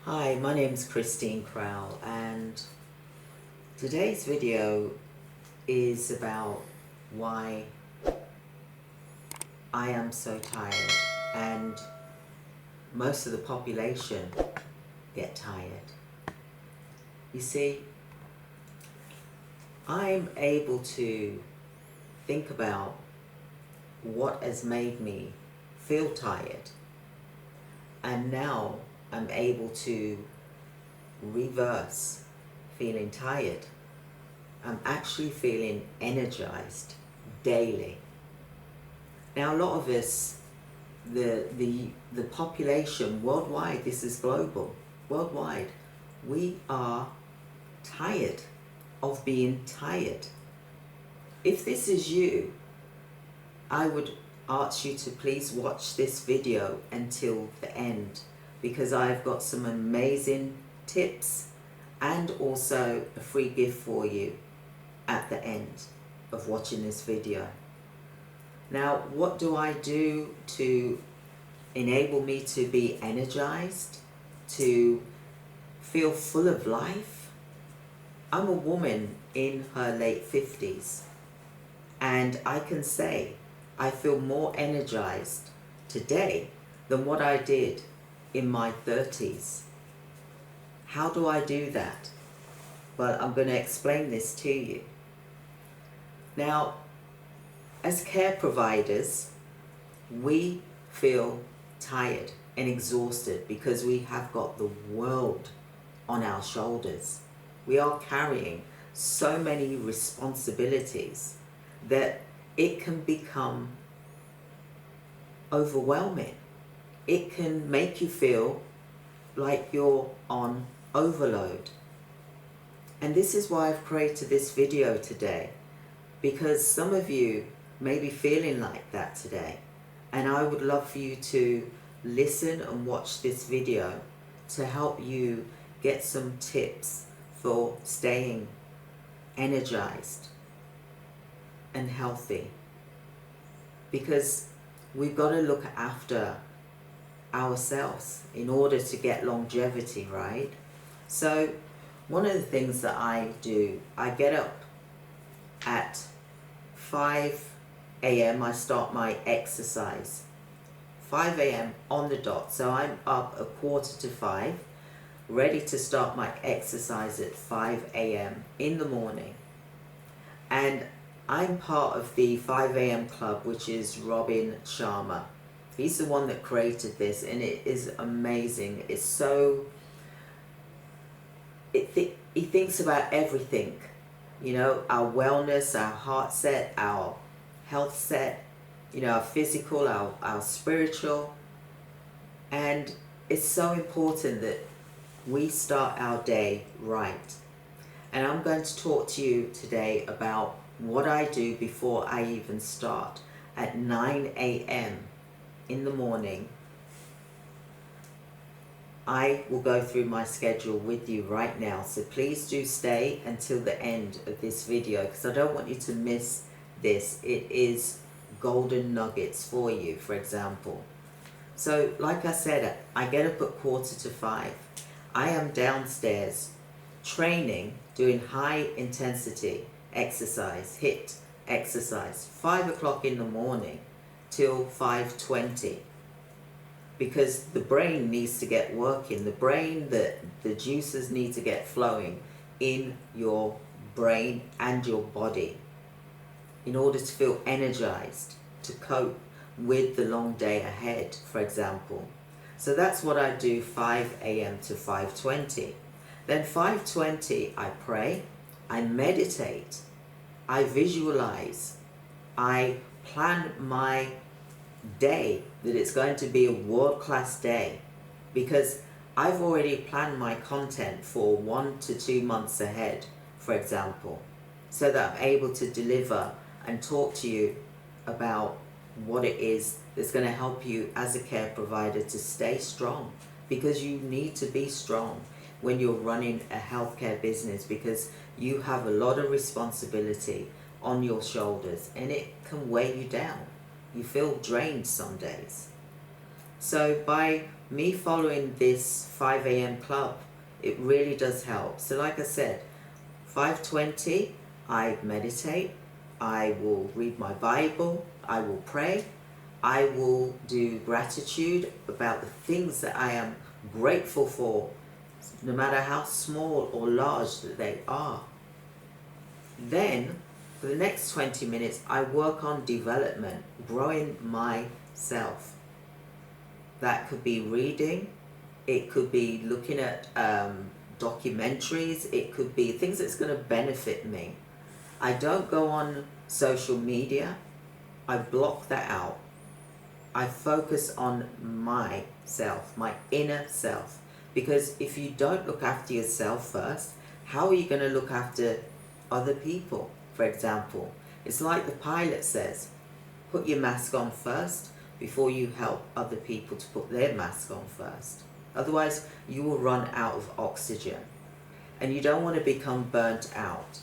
Hi, my name is Christine Crowell, and today's video is about why I am so tired, and most of the population get tired. You see, I'm able to think about what has made me feel tired, and now I'm able to reverse feeling tired. I'm actually feeling energized daily. Now, a lot of us, the population worldwide, this is global, worldwide, we are tired of being tired. If this is you, I would ask you to please watch this video until the end, because I've got some amazing tips and also a free gift for you at the end of watching this video. Now, what do I do to enable me to be energized, to feel full of life? I'm a woman in her late 50s, and I can say I feel more energized today than what I did in my 30s. How do I do that? Well, I'm going to explain this to you. Now, as care providers, we feel tired and exhausted because we have got the world on our shoulders. We are carrying so many responsibilities that it can become overwhelming. It can make you feel like you're on overload. And this is why I've created this video today, because some of you may be feeling like that today. And I would love for you to listen and watch this video to help you get some tips for staying energized and healthy. Because we've got to look after ourselves in order to get longevity, right? So one of the things that I do, I get up at 5 a.m. I start my exercise. 5 a.m. on the dot. So I'm up 4:45, ready to start my exercise at 5 a.m. in the morning. And I'm part of the 5 a.m. club, which is Robin Sharma. He's the one that created this, and it is amazing. It's so... he thinks about everything. You know, our wellness, our heart set, our health set, you know, our physical, our spiritual. And it's so important that we start our day right. And I'm going to talk to you today about what I do before I even start. At 9 a.m. in the morning, I will go through my schedule with you right now. So please do stay until the end of this video, because I don't want you to miss this. It is golden nuggets for you, for example. So like I said, I get up at 4:45. I am downstairs training, doing high intensity exercise, HIIT exercise, 5 o'clock in the morning till 5:20, because the brain needs to get working. The brain, the juices need to get flowing in your brain and your body in order to feel energized, to cope with the long day ahead, for example. So that's what I do, 5 a.m. to 5:20. Then 5:20, I pray, I meditate, I visualize, I plan my day, that it's going to be a world-class day, because I've already planned my content for 1 to 2 months ahead, for example, so that I'm able to deliver and talk to you about what it is that's going to help you as a care provider to stay strong, because you need to be strong when you're running a healthcare business, because you have a lot of responsibility on your shoulders and it can weigh you down. You feel drained some days. So by me following this 5 a.m. club, it really does help. So like I said, 5:20, I meditate, I will read my Bible, I will pray, I will do gratitude about the things that I am grateful for, no matter how small or large that they are. Then, for the next 20 minutes, I work on development, growing myself. That could be reading, it could be looking at documentaries, it could be things that's going to benefit me. I don't go on social media, I block that out. I focus on myself, my inner self. Because if you don't look after yourself first, how are you going to look after other people? For example, it's like the pilot says, put your mask on first before you help other people to put their mask on first. Otherwise, you will run out of oxygen. And you don't want to become burnt out.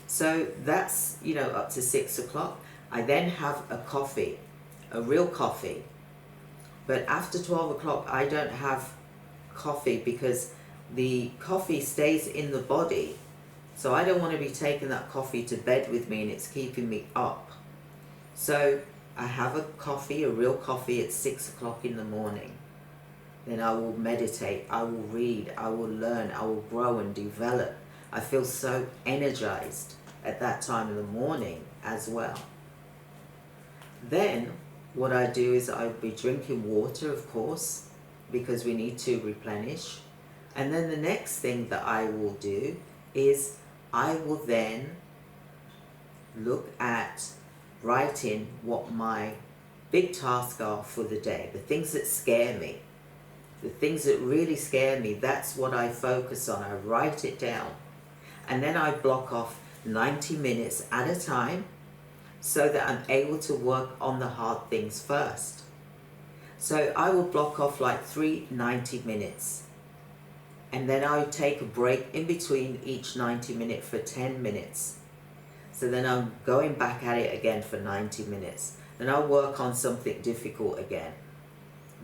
So that's, up to 6 o'clock. I then have a coffee, a real coffee. But after 12 o'clock, I don't have coffee because the coffee stays in the body. So I don't want to be taking that coffee to bed with me and it's keeping me up. So I have a coffee, a real coffee at 6 o'clock in the morning. Then I will meditate, I will read, I will learn, I will grow and develop. I feel so energized at that time in the morning as well. Then what I do is I'll be drinking water, of course, because we need to replenish. And then the next thing that I will do is I will then look at writing what my big tasks are for the day, the things that scare me. The things that really scare me, that's what I focus on. I write it down. And then I block off 90 minutes at a time so that I'm able to work on the hard things first. So I will block off like 90 minutes. And then I will take a break in between each 90 minute for 10 minutes. So then I'm going back at it again for 90 minutes. Then I'll work on something difficult again.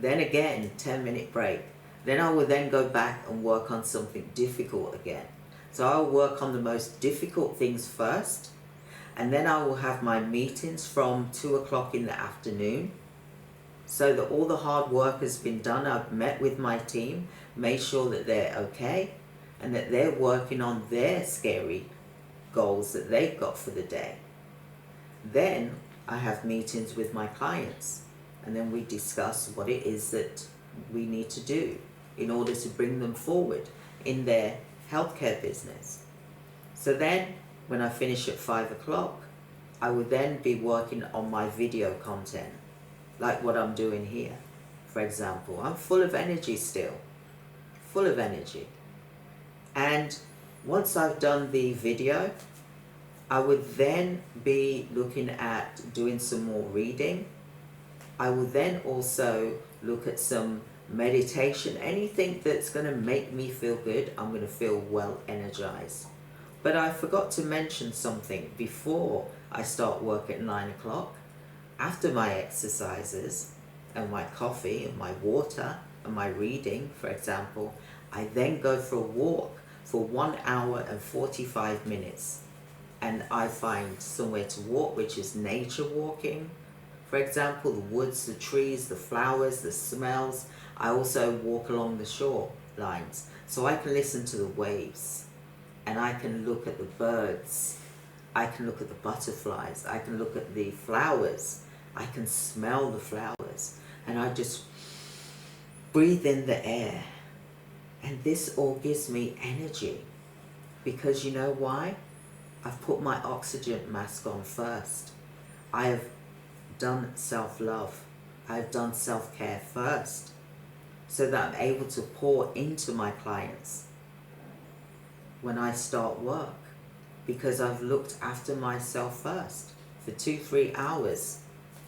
Then again, 10-minute break. Then I will then go back and work on something difficult again. So I'll work on the most difficult things first. And then I will have my meetings from 2 o'clock in the afternoon. So that all the hard work has been done. I've met with my team, made sure that they're okay. And that they're working on their scary goals that they've got for the day. Then I have meetings with my clients. And then we discuss what it is that we need to do in order to bring them forward in their healthcare business. So then, when I finish at 5 o'clock, I will then be working on my video content, like what I'm doing here. For example, I'm full of energy still, full of energy. And once I've done the video, I would then be looking at doing some more reading. I will then also look at some meditation, anything that's going to make me feel good. I'm going to feel well energized. But I forgot to mention something before I start work at 9 o'clock. After my exercises and my coffee and my water and my reading, for example, I then go for a walk for 1 hour and 45 minutes. And I find somewhere to walk, which is nature walking. For example, the woods, the trees, the flowers, the smells. I also walk along the shore lines so I can listen to the waves and I can look at the birds. I can look at the butterflies. I can look at the flowers. I can smell the flowers and I just breathe in the air. And this all gives me energy because you know why? I've put my oxygen mask on first. I have done self-love. I've done self-care first so that I'm able to pour into my clients when I start work because I've looked after myself first for 2-3 hours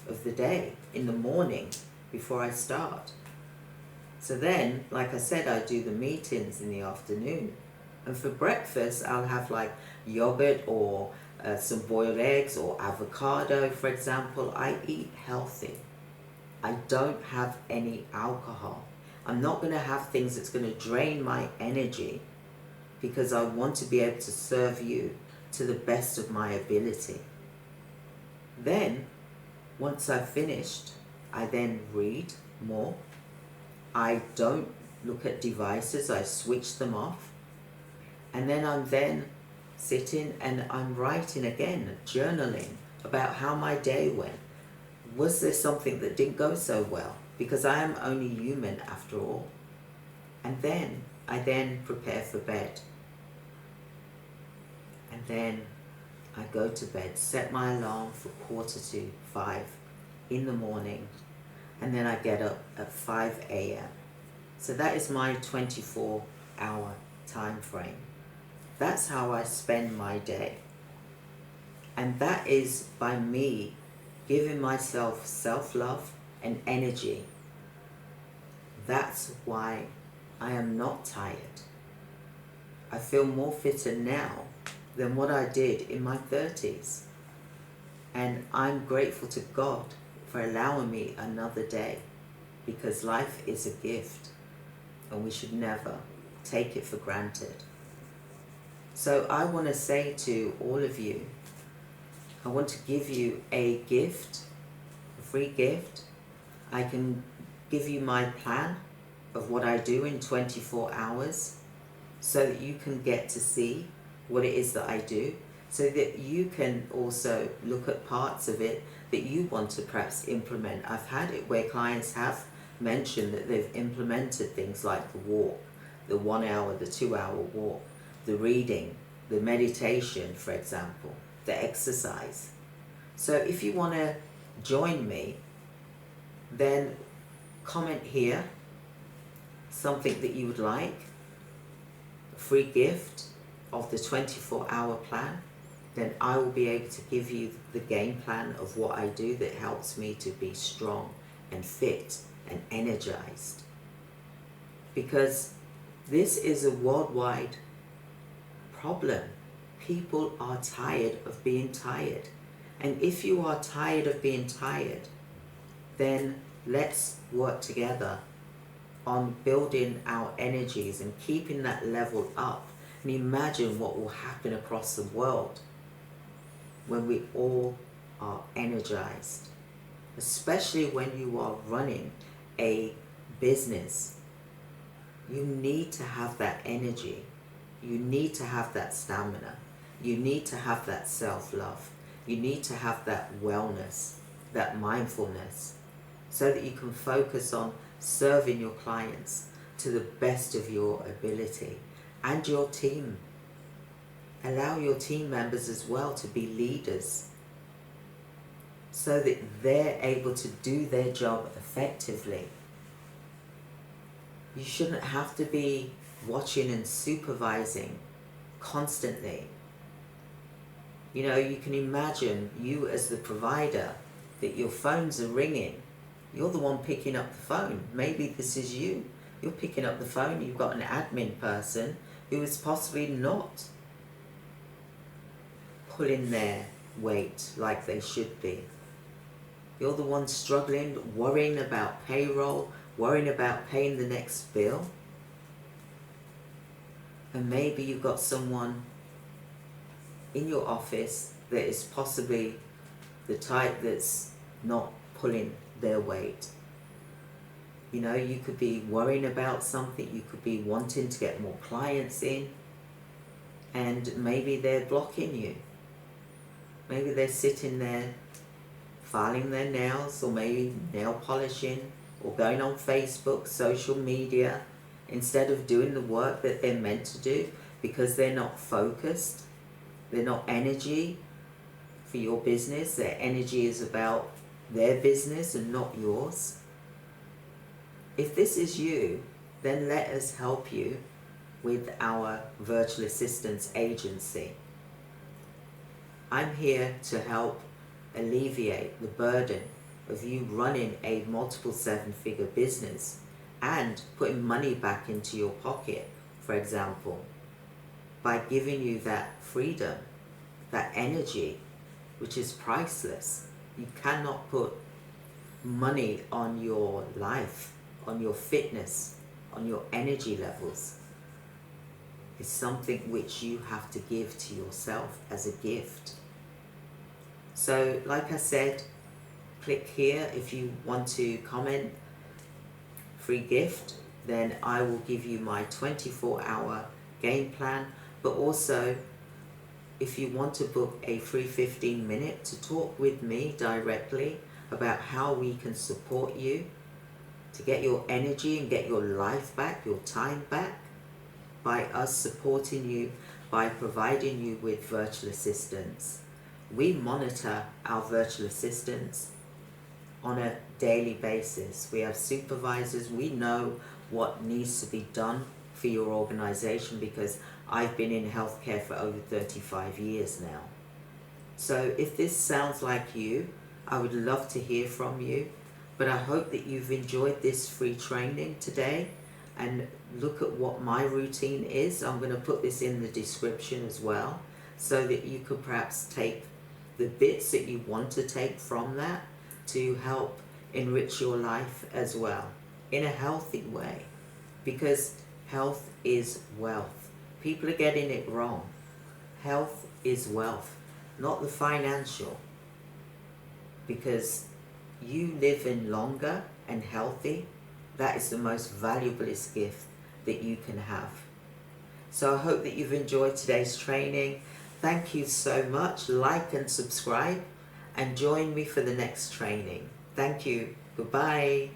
of the day in the morning before I start. So then, like I said, I do the meetings in the afternoon. And for breakfast, I'll have like yogurt or some boiled eggs or avocado, for example. I eat healthy. I don't have any alcohol. I'm not going to have things that's going to drain my energy, because I want to be able to serve you to the best of my ability. Then, once I've finished, I then read more. I don't look at devices, I switch them off. And then I'm sitting and I'm writing again, journaling about how my day went. Was there something that didn't go so well? Because I am only human after all. And then I prepare for bed. And then I go to bed, set my alarm for 4:45 in the morning, and then I get up at 5 a.m. So that is my 24-hour time frame. That's how I spend my day. And that is by me giving myself self-love and energy. That's why I am not tired. I feel more fitter now than what I did in my 30s. And I'm grateful to God for allowing me another day, because life is a gift and we should never take it for granted. So I want to say to all of you, I want to give you a gift, a free gift. I can give you my plan of what I do in 24 hours so that you can get to see what it is that I do, so that you can also look at parts of it that you want to perhaps implement. I've had it where clients have mentioned that they've implemented things like the walk, the 1 hour, the 2 hour walk, the reading, the meditation, for example, the exercise. So if you want to join me, then comment here something that you would like, a free gift of the 24-hour plan. Then I will be able to give you the game plan of what I do that helps me to be strong and fit and energized. Because this is a worldwide problem. People are tired of being tired. And if you are tired of being tired, then let's work together on building our energies and keeping that level up. And imagine what will happen across the world when we all are energized, especially when you are running a business. You need to have that energy. You need to have that stamina. You need to have that self-love. You need to have that wellness, that mindfulness, so that you can focus on serving your clients to the best of your ability, and your team. Allow your team members as well to be leaders, so that they're able to do their job effectively. You shouldn't have to be watching and supervising constantly. You know, you can imagine you as the provider, that your phones are ringing. You're the one picking up the phone. Maybe this is you. You're picking up the phone, you've got an admin person who is possibly not pulling their weight like they should be. You're the one struggling, worrying about payroll, worrying about paying the next bill. And maybe you've got someone in your office that is possibly the type that's not pulling their weight. You know, you could be worrying about something, you could be wanting to get more clients in, and maybe they're blocking you. Maybe they're sitting there filing their nails, or maybe nail polishing, or going on Facebook, social media, instead of doing the work that they're meant to do, because they're not focused. They're not energy for your business. Their energy is about their business and not yours. If this is you, then let us help you with our virtual assistance agency. I'm here to help alleviate the burden of you running a multiple 7-figure business and putting money back into your pocket, for example, by giving you that freedom, that energy, which is priceless. You cannot put money on your life, on your fitness, on your energy levels, is something which you have to give to yourself as a gift. So like I said, click here if you want to comment, free gift, then I will give you my 24-hour game plan. But also, if you want to book a free 15-minute to talk with me directly about how we can support you to get your energy and get your life back, your time back, by us supporting you, by providing you with virtual assistants. We monitor our virtual assistants on a daily basis. We have supervisors. We know what needs to be done for your organization because I've been in healthcare for over 35 years now. So if this sounds like you, I would love to hear from you. But I hope that you've enjoyed this free training today, and look at what my routine is. I'm going to put this in the description as well, so that you could perhaps take the bits that you want to take from that to help enrich your life as well in a healthy way, because health is wealth. People are getting it wrong. Health is wealth, not the financial, because you living longer and healthy, that is the most valuablest gift that you can have. So I hope that you've enjoyed today's training. Thank you so much. Like and subscribe and join me for the next training. Thank you. Goodbye.